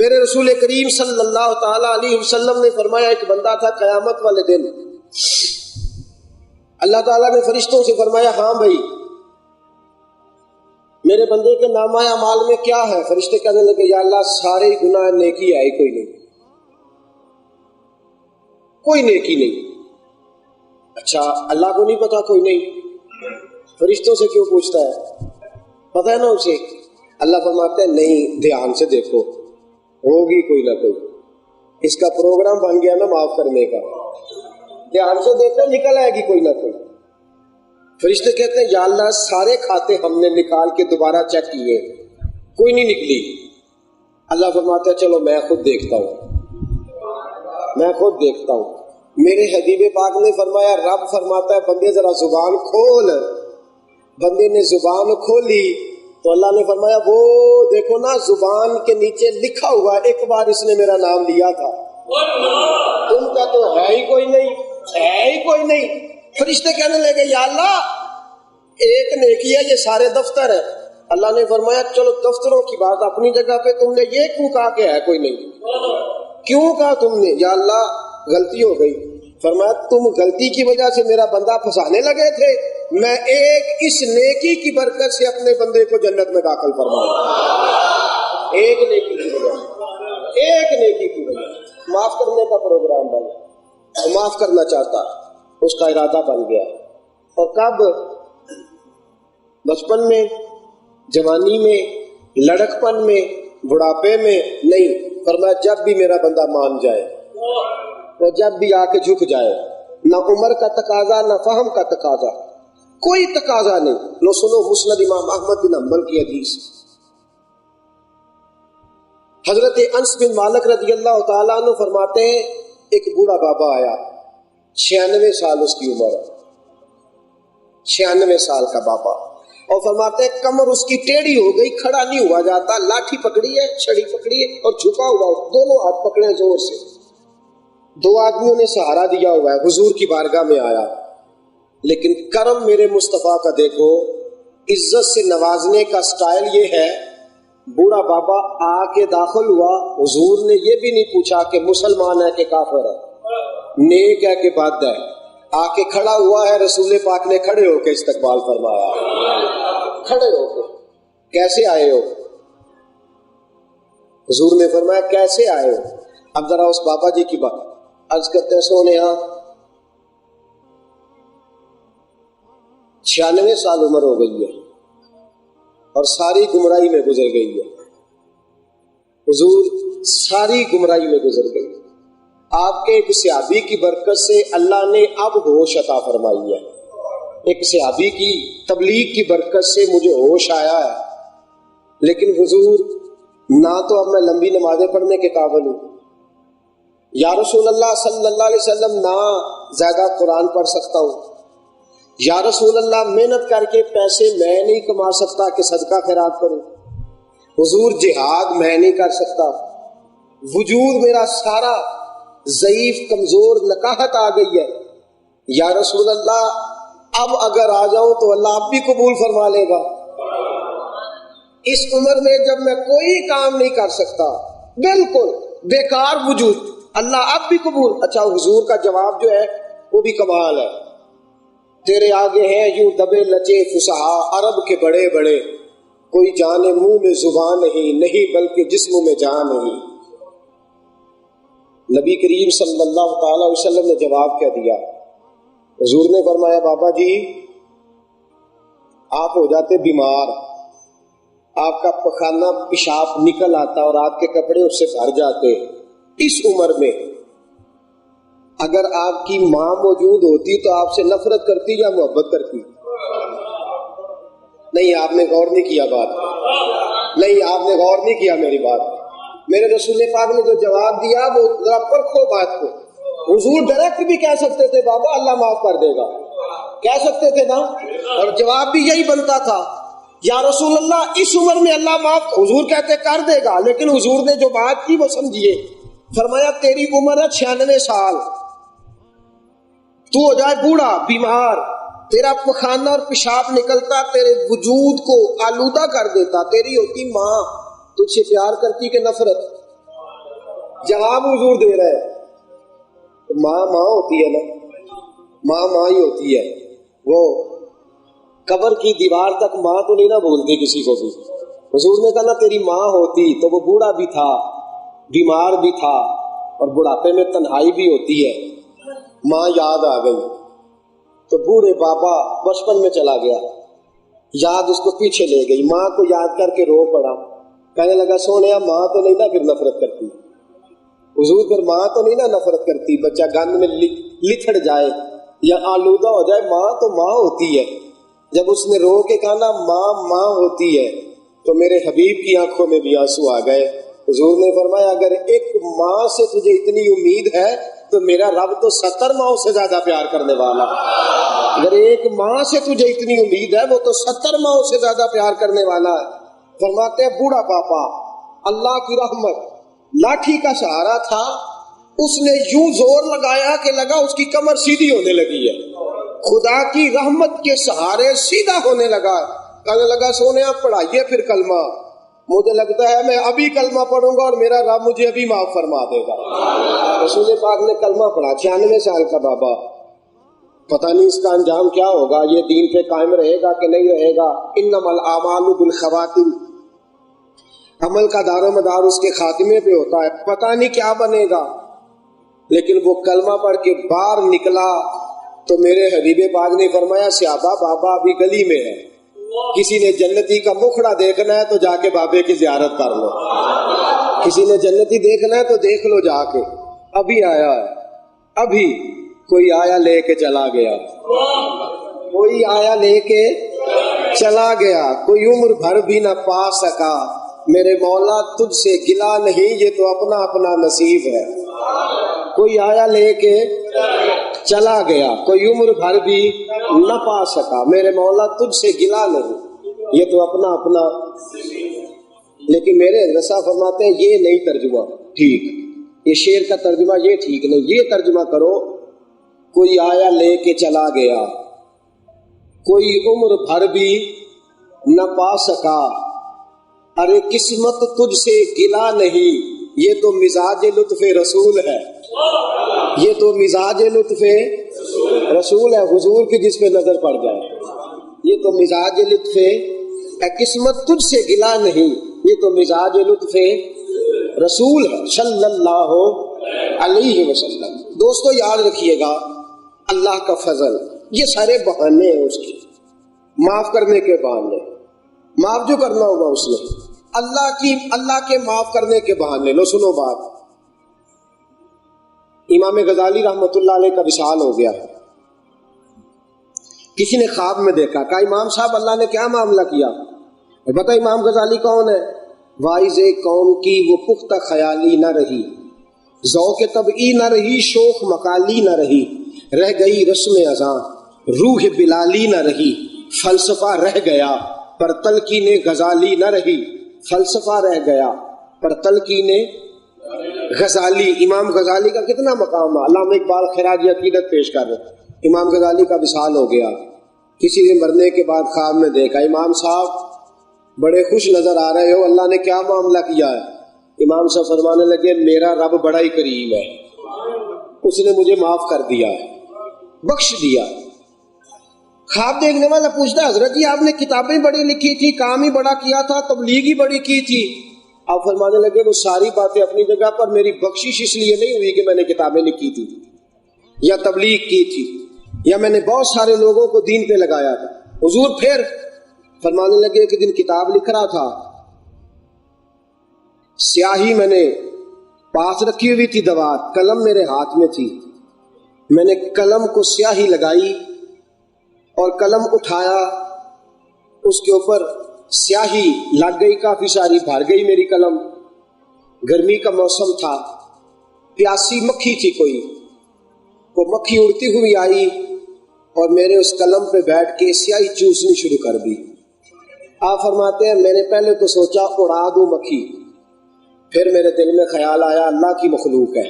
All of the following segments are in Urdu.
میرے رسول کریم صلی اللہ تعالی علیہ وسلم نے فرمایا ایک بندہ تھا قیامت والے دن، اللہ تعالیٰ نے فرشتوں سے فرمایا ہاں بھائی میرے بندے کے نامہ اعمال میں کیا ہے؟ فرشتے کہنے لگے یا اللہ سارے گناہ، نیکی ہے کوئی نہیں، کوئی نیکی نہیں۔ اچھا اللہ کو نہیں پتا کوئی نہیں، فرشتوں سے کیوں پوچھتا ہے؟ پتا ہے نا اسے۔ اللہ فرماتے ہیں نہیں، دھیان سے دیکھو، ہوگی کوئی نہ کوئی، اس کا پروگرام بن گیا نا معاف کرنے کا، دھیان سے دیکھو نکل آئے گی کوئی نہ کوئی۔ فرشتے کہتے ہیں یا اللہ سارے کھاتے ہم نے نکال کے دوبارہ چیک کیے، کوئی نہیں نکلی۔ اللہ فرماتا ہے چلو میں خود دیکھتا ہوں، میں خود دیکھتا ہوں۔ میرے حبیب پاک نے فرمایا، رب فرماتا ہے بندے ذرا زبان کھول۔ بندے نے زبان کھولی تو اللہ نے فرمایا وہ دیکھو نا زبان کے نیچے لکھا ہوا ایک بار اس نے میرا نام لیا تھا، تم کا تو ہے ہی کوئی نہیں، ہے ہی کوئی نہیں۔ فرشتے کہنے لگے یا اللہ ایک نیکی ہے، یہ سارے دفتر ہے۔ اللہ نے فرمایا چلو دفتروں کی بات اپنی جگہ پہ، تم نے یہ کیوں کہا کہ ہے کوئی نہیں؟ کیوں کہا تم نے؟ یا اللہ غلطی ہو گئی۔ فرمایا تم غلطی کی وجہ سے میرا بندہ پھنسانے لگے تھے، میں ایک اس نیکی کی برکت سے اپنے بندے کو جنت میں داخل فرماؤں۔ ایک نیکی کی وجہ، ایک نیکی کی وجہ معاف کرنے کا پروگرام بنا، معاف کرنا چاہتا، اس کا ارادہ بن گیا۔ اور کب؟ بچپن میں، جوانی میں، لڑکپن میں، بڑھاپے میں نہیں۔ فرمایا جب بھی میرا بندہ مان جائے، وہ جب بھی آ کے جھک جائے، نہ عمر کا تقاضا نہ فہم کا تقاضا، کوئی تقاضا نہیں۔ لو سنو مسند امام احمد بن حنبل کی حدیث، حضرت انس بن مالک رضی اللہ تعالیٰ عنہ فرماتے ہیں ایک بوڑھا بابا آیا، 96 سال اس کی عمر، 96 سال کا بابا، اور فرماتے ہیں کمر اس کی ٹیڑھی ہو گئی، کھڑا نہیں ہوا جاتا، لاٹھی پکڑی ہے، چھڑی پکڑی ہے اور جھکا ہوا، دونوں ہاتھ پکڑے زور سے، دو آدمیوں نے سہارا دیا ہوا ہے، حضور کی بارگاہ میں آیا۔ لیکن کرم میرے مصطفیٰ کا دیکھو، عزت سے نوازنے کا سٹائل یہ ہے، بوڑھا بابا آ کے داخل ہوا، حضور نے یہ بھی نہیں پوچھا کہ مسلمان ہے کہ کافر ہے، نیک ہے کہ بد ہے، آ کے کھڑا ہوا ہے، رسول پاک نے کھڑے ہو کے استقبال فرمایا، کھڑے ہو کے۔ کیسے آئے ہو؟ حضور نے فرمایا کیسے آئے ہو؟ اب ذرا اس بابا جی کی بات عرض کرتے ہیں، سونے ہاں 96 سال عمر ہو گئی ہے اور ساری گمراہی میں گزر گئی ہے، حضور ساری گمراہی میں گزر گئی، آپ کے ایک صحابی کی برکت سے اللہ نے اب ہوش عطا فرمائی ہے، ایک صحابی کی تبلیغ کی برکت سے مجھے ہوش آیا ہے، لیکن حضور نہ تو اب میں لمبی نمازیں پڑھنے کے قابل ہوں، یا رسول اللہ صلی اللہ علیہ وسلم نہ زیادہ قرآن پڑھ سکتا ہوں، یا رسول اللہ محنت کر کے پیسے میں نہیں کما سکتا کہ صدقہ خیرات کروں، حضور جہاد میں نہیں کر سکتا، وجود میرا سارا ضعیف کمزور، نکاہت آ گئی ہے، یا رسول اللہ اب اگر آ جاؤں تو اللہ اب بھی قبول فرما لے گا، اس عمر میں جب میں کوئی کام نہیں کر سکتا، بالکل بیکار وجود، اللہ اب بھی قبول۔ اچھا حضور کا جواب جو ہے وہ بھی کمال ہے، تیرے آگے ہیں یوں دبے لچے فصحا عرب کے بڑے بڑے، کوئی جانے منہ میں زبان نہیں بلکہ جسم میں جان نہیں۔ نبی کریم صلی اللہ تعالی علیہ وسلم نے جواب کیا دیا؟ حضور نے فرمایا بابا جی آپ ہو جاتے بیمار، آپ کا پخانہ پیشاب نکل آتا اور آپ کے کپڑے اس سے بھر جاتے، اس عمر میں اگر آپ کی ماں موجود ہوتی تو آپ سے نفرت کرتی یا محبت کرتی؟ نہیں، آپ نے غور نہیں کیا بات، نہیں آپ نے غور نہیں کیا میری بات۔ میرے رسول پاک نے جو جواب دیا وہ ذرا پرکھو بات کو۔ حضور ڈائریکٹ بھی کہہ سکتے تھے بابا اللہ معاف کر دے گا، کہہ سکتے تھے نا، اور جواب بھی یہی بنتا تھا یا رسول اللہ اس عمر میں اللہ معاف، حضور کہتے کر دے گا، لیکن حضور نے جو بات کی وہ سمجھیے، فرمایا تیری عمر ہے 96 سال، تو ہو جائے بوڑھا بیمار، تیرا پخانہ اور پیشاب نکلتا تیرے وجود کو آلودہ کر دیتا، تیری ہوتی ماں تجھ سے پیار کرتی کہ نفرت؟ جواب حضور دے رہے ہیں. ماں ماں ہوتی ہے نا, ماں ماں ہی ہوتی ہے. وہ قبر کی دیوار تک ماں تو نہیں نہ بولتی کسی کو بھی. حضور نے کہا نا تیری ماں ہوتی تو وہ بوڑھا بھی تھا, بیمار بھی تھا, اور بڑھاپے میں تنہائی بھی ہوتی ہے. ماں یاد آ گئی تو بوڑھے بابا بچپن میں چلا گیا, یاد اس کو پیچھے لے گئی. ماں کو یاد کر کے رو پڑا, کہنے لگا سونیا ماں تو نہیں نا پھر نفرت کرتی. حضور پھر ماں تو نہیں نا نفرت کرتی, بچہ گند میں لتھڑ جائے یا آلودہ ہو جائے, ماں تو ماں ہوتی ہے. جب اس نے رو کے کہا نا ماں ماں ہوتی ہے تو میرے حبیب کی آنکھوں میں بھی آنسو آ گئے. حضور نے فرمایا اگر ایک ماں سے تجھے اتنی امید ہے تو میرا رب تو 70 ماؤں سے زیادہ پیار کرنے والا. اگر ایک ماں سے تجھے اتنی امید ہے وہ تو 70 ماؤں سے زیادہ پیار کرنے والا ہے. فرماتے ہیں بوڑھا پاپا اللہ کی رحمت لاٹھی کا سہارا تھا, اس نے یوں زور لگایا کہ لگا اس کی کمر سیدھی ہونے لگی ہے. خدا کی رحمت کے سہارے سیدھا ہونے لگا. کہنے لگا سونے آپ پڑھائیے پھر کلمہ. مجھے لگتا ہے میں ابھی کلمہ پڑھوں گا اور میرا رب مجھے ابھی معاف فرما دے گا. رسول پاک نے کلمہ پڑھا, 96 سال کا بابا. پتہ نہیں اس کا انجام کیا ہوگا, یہ دین پہ قائم رہے گا کہ نہیں رہے گا. انما الاعمال بالخواتیم, عمل کا دار و مدار اس کے خاتمے پہ ہوتا ہے. پتہ نہیں کیا بنے گا, لیکن وہ کلمہ پڑھ کے باہر نکلا تو میرے حبیب پاک نے فرمایا صحابہ بابا ابھی گلی میں ہے, کسی نے جنتی کا مکھڑا دیکھنا ہے تو جا کے بابے کی زیارت کر لو. کسی نے جنتی دیکھنا ہے تو دیکھ لو جا کے, ابھی آیا ہے. ابھی کوئی آیا لے کے چلا گیا, کوئی آیا لے کے چلا گیا, کوئی عمر بھر بھی نہ پا سکا. میرے مولا تجھ سے گلا نہیں, یہ تو اپنا اپنا نصیب ہے. کوئی آیا لے کے چلا گیا, کوئی عمر بھر بھی نہ پا سکا. میرے مولا تجھ سے گلا نہیں, یہ تو اپنا اپنا. لیکن میرے رسا فرماتے ہیں یہ نہیں ترجمہ ٹھیک, یہ شعر کا ترجمہ یہ ٹھیک نہیں. یہ ترجمہ کرو کوئی آیا لے کے چلا گیا, کوئی عمر بھر بھی نہ پا سکا. ارے قسمت تجھ سے گلا نہیں, یہ تو مزاج لطف رسول ہے. یہ تو مزاج لطف رسول ہے. حضور کی جس پہ نظر پڑ جائے, یہ تو مزاج لطف. قسمت تجھ سے گلا نہیں, یہ تو مزاج لطف رسول ہے صلی اللہ علیہ وسلم. دوستو یاد رکھیے گا اللہ کا فضل, یہ سارے بہانے ہیں اس کے, معاف کرنے کے بہانے, معاف جو کرنا ہوگا اس نے, اللہ کے معاف کرنے کے بہانے. لو سنو بات, امام غزالی رحمۃ اللہ علیہ کا وصال ہو گیا. کسی نے خواب میں دیکھا, کہا امام صاحب اللہ نے کیا معاملہ کیا؟ بتا امام غزالی کون ہے؟ واعظ قوم کی وہ پختہ خیالی نہ رہی, ذوق طبعی نہ رہی, شوخ مقالی نہ رہی, رہ گئی رسم اذاں, روح بلالی نہ رہی, فلسفہ رہ گیا پر تلقین غزالی نہ رہی. فلسفہ رہ گیا پر تلقین غزالی. امام غزالی کا کتنا مقام ہے. علامہ اقبال خراج عقیدت پیش کر رہے, امام غزالی کا وصال ہو گیا. کسی نے مرنے کے بعد خواب میں دیکھا, امام صاحب بڑے خوش نظر آ رہے ہو, اللہ نے کیا معاملہ کیا ہے؟ امام صاحب فرمانے لگے میرا رب بڑا ہی کریم ہے, اس نے مجھے معاف کر دیا ہے, بخش دیا. خواب دیکھنے والا پوچھتا حضرت جی آپ نے کتابیں بڑی لکھی تھی, کام ہی بڑا کیا تھا, تبلیغ ہی بڑی کی تھی. آپ فرمانے لگے وہ ساری باتیں اپنی جگہ پر, میری بخشش اس لیے نہیں ہوئی کہ میں نے کتابیں لکھی تھی یا تبلیغ کی تھی یا میں نے بہت سارے لوگوں کو دین پہ لگایا تھا. حضور پھر فرمانے لگے ایک دن کتاب لکھ رہا تھا, سیاہی میں نے پاس رکھی ہوئی تھی, دوات قلم میرے ہاتھ میں تھی, میں نے قلم کو سیاہی لگائی اور قلم اٹھایا, اس کے اوپر سیاہی لگ گئی, کافی ساری بھر گئی میری قلم. گرمی کا موسم تھا, پیاسی مکھی تھی کوئی, وہ مکھی اڑتی ہوئی آئی اور میرے اس قلم پہ بیٹھ کے سیاہی چوسنی شروع کر دی. آپ فرماتے ہیں میں نے پہلے تو سوچا اڑا دوں مکھی, پھر میرے دل میں خیال آیا اللہ کی مخلوق ہے,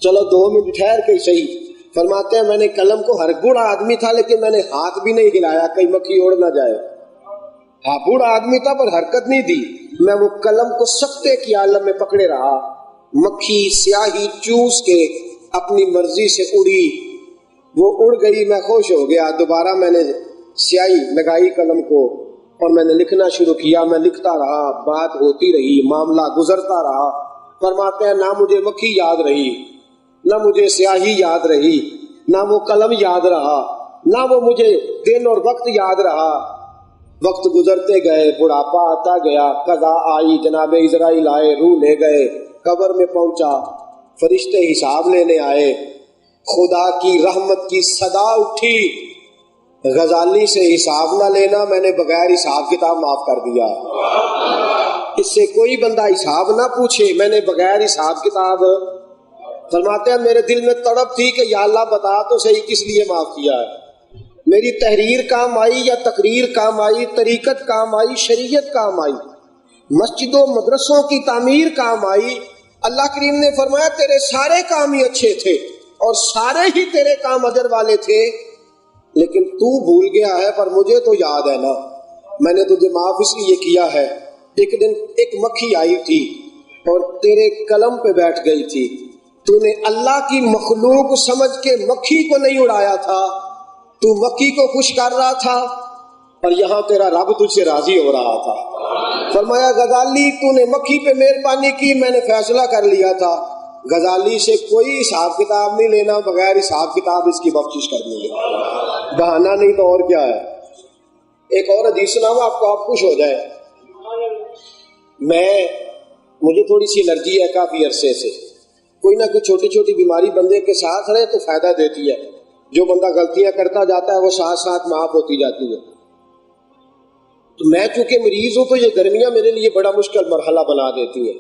چلو 2 منٹ ٹھہر کے صحیح. فرماتے ہیں میں نے قلم کو, ہر بوڑھا آدمی تھا لیکن میں نے ہاتھ بھی نہیں ہلایا کہیں مکھی اڑ نہ جائے. ہاں بوڑھا آدمی تھا پر حرکت نہیں دی. میں وہ قلم کو سکتے کی عالم میں پکڑے رہا مکھی سیاہی چوس کے اپنی مرضی سے اڑی، وہ اڑ گئی، میں خوش ہو گیا، دوبارہ میں نے سیاہی لگائی قلم کو اور میں نے لکھنا شروع کیا، میں لکھتا رہا، بات ہوتی رہی، معاملہ گزرتا رہا۔ فرماتے ہیں نہ مجھے مکھی یاد رہی، نہ مجھے سیاہی یاد رہی، نہ وہ قلم یاد رہا، نہ وہ مجھے دن اور وقت یاد رہا۔ وقت گزرتے گئے، بڑھاپا آتا گیا، قضا آئی، جناب اسرائیل آئے، روح لے گئے، قبر میں پہنچا، فرشتے حساب لینے آئے، خدا کی رحمت کی صدا اٹھی، غزالی سے حساب نہ لینا، میں نے بغیر حساب کتاب معاف کر دیا۔ اس سے کوئی بندہ حساب نہ پوچھے، میں نے بغیر حساب کتاب۔ فرماتے ہیں میرے دل میں تڑپ تھی کہ یا اللہ بتا تو صحیح کس لیے معاف کیا ہے۔ میری تحریر کام آئی یا تقریر کام آئی، طریقت کام آئی، شریعت کام آئی، مسجدوں مدرسوں کی تعمیر کام آئی۔ اللہ کریم نے فرمایا تیرے سارے کام ہی اچھے تھے اور سارے ہی تیرے کام اجر والے تھے، لیکن تو بھول گیا ہے، پر مجھے تو یاد ہے نا، میں نے تجھے معاف اس لیے کیا ہے۔ ایک دن ایک مکھی آئی تھی اور تیرے قلم پہ بیٹھ گئی تھی، تو نے اللہ کی مخلوق سمجھ کے مکھی کو نہیں اڑایا تھا، تو مکھی کو خوش کر رہا تھا، اور یہاں تیرا رب تجھ سے راضی ہو رہا تھا۔ فرمایا غزالی تو نے مکھی پہ مہربانی کی، میں نے فیصلہ کر لیا تھا غزالی سے کوئی حساب کتاب نہیں لینا، بغیر حساب کتاب اس کی بخشش کرنی ہے، بہانہ نہیں تو اور کیا ہے۔ ایک اور حدیث سناؤں آپ کو، آپ خوش ہو جائیں۔ مجھے تھوڑی سی الرجی ہے کافی عرصے سے، کوئی نہ کوئی چھوٹی چھوٹی بیماری بندے کے ساتھ رہے تو فائدہ دیتی ہے، جو بندہ غلطیاں کرتا جاتا ہے وہ ساتھ ساتھ معاف ہوتی جاتی ہے۔ تو میں چونکہ مریض ہوں تو یہ گرمیاں میرے لیے بڑا مشکل مرحلہ بنا دیتی ہیں۔